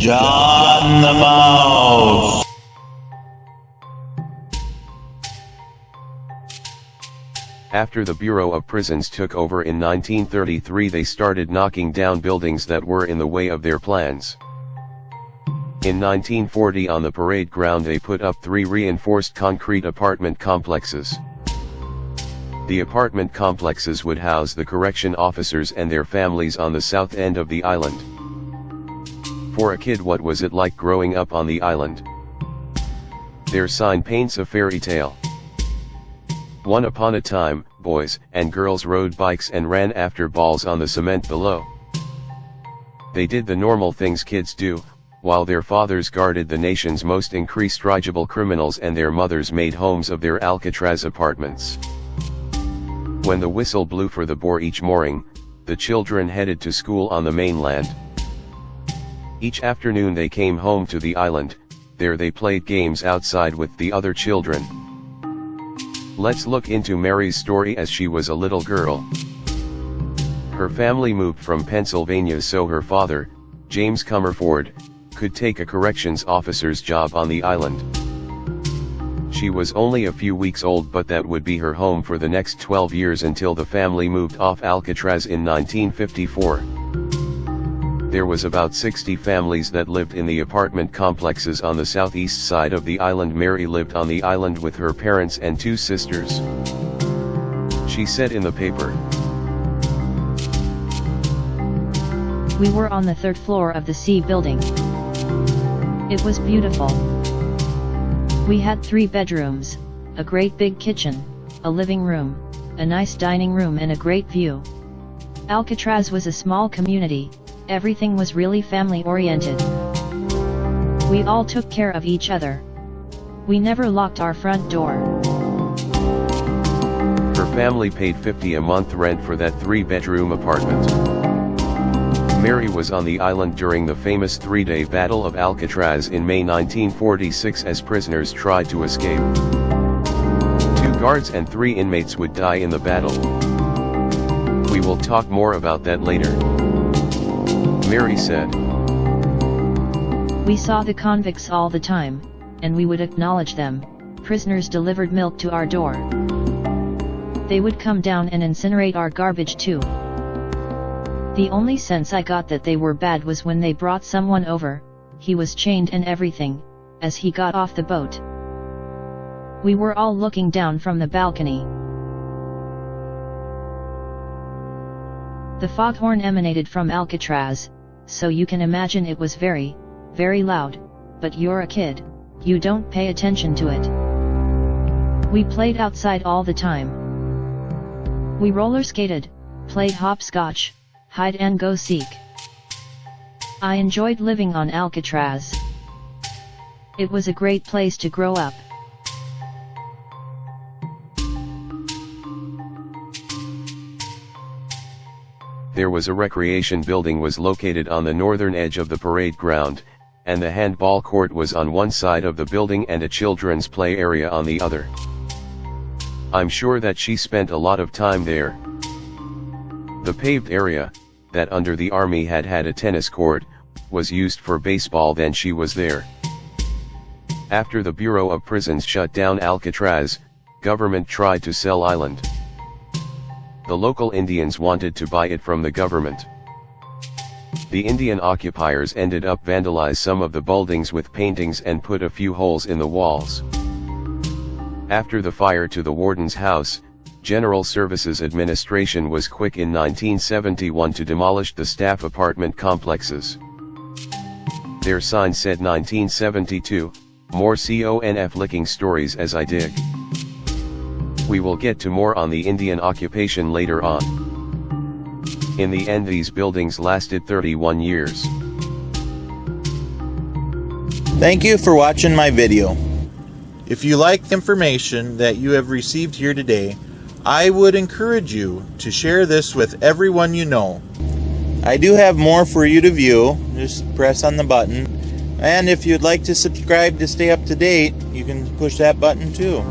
John the Mouse. After the Bureau of Prisons took over in 1933, they started knocking down buildings that were in the way of their plans. In 1940, on the parade ground, they put up 3 reinforced concrete apartment complexes. The apartment complexes would house the correction officers and their families on the south end of the island. For a kid, what was it like growing up on the island? Their sign paints a fairy tale. One upon a time, boys and girls rode bikes and ran after balls on the cement below. They did the normal things kids do, while their fathers guarded the nation's most incorrigible criminals and their mothers made homes of their Alcatraz apartments. When the whistle blew for the boar each morning, the children headed to school on the mainland. Each afternoon they came home to the island. There they played games outside with the other children. Let's look into Mary's story as she was a little girl. Her family moved from Pennsylvania so her father, James Comerford, could take a corrections officer's job on the island. She was only a few weeks old, but that would be her home for the next 12 years until the family moved off Alcatraz in 1954. There was about 60 families that lived in the apartment complexes on the southeast side of the island. Mary lived on the island with her parents and 2 sisters. She said in the paper, "We were on the 3rd floor of the C building. It was beautiful. We had 3 bedrooms, a great big kitchen, a living room, a nice dining room and a great view. Alcatraz was a small community, everything was really family oriented. We all took care of each other. We never locked our front door." Her family paid $50 a month rent for that 3-bedroom apartment. Mary was on the island during the famous 3-day Battle of Alcatraz in May 1946 as prisoners tried to escape. 2 guards and 3 inmates would die in the battle. We will talk more about that later. Mary said, "We saw the convicts all the time, and we would acknowledge them. Prisoners delivered milk to our door. They would come down and incinerate our garbage too. The only sense I got that they were bad was when they brought someone over, he was chained and everything, as he got off the boat. We were all looking down from the balcony. The foghorn emanated from Alcatraz, so you can imagine it was very, very loud, but you're a kid, you don't pay attention to it. We played outside all the time. We roller skated, played hopscotch, hide and go seek. I enjoyed living on Alcatraz. It was a great place to grow up." There was a recreation building was located on the northern edge of the parade ground, and the handball court was on one side of the building and a children's play area on the other. I'm sure that she spent a lot of time there. The paved area, that under the army had a tennis court, was used for baseball then she was there. After the Bureau of Prisons shut down Alcatraz, government tried to sell island. The local Indians wanted to buy it from the government. The Indian occupiers ended up vandalize some of the buildings with paintings and put a few holes in the walls. After the fire to the warden's house, General Services Administration was quick in 1971 to demolish the staff apartment complexes. Their sign said 1972, more CONF licking stories as I dig. We will get to more on the Indian occupation later on. In the end, these buildings lasted 31 years. Thank you for watching my video. If you like the information that you have received here today, I would encourage you to share this with everyone you know. I do have more for you to view. Just press on the button. And if you'd like to subscribe to stay up to date, you can push that button too.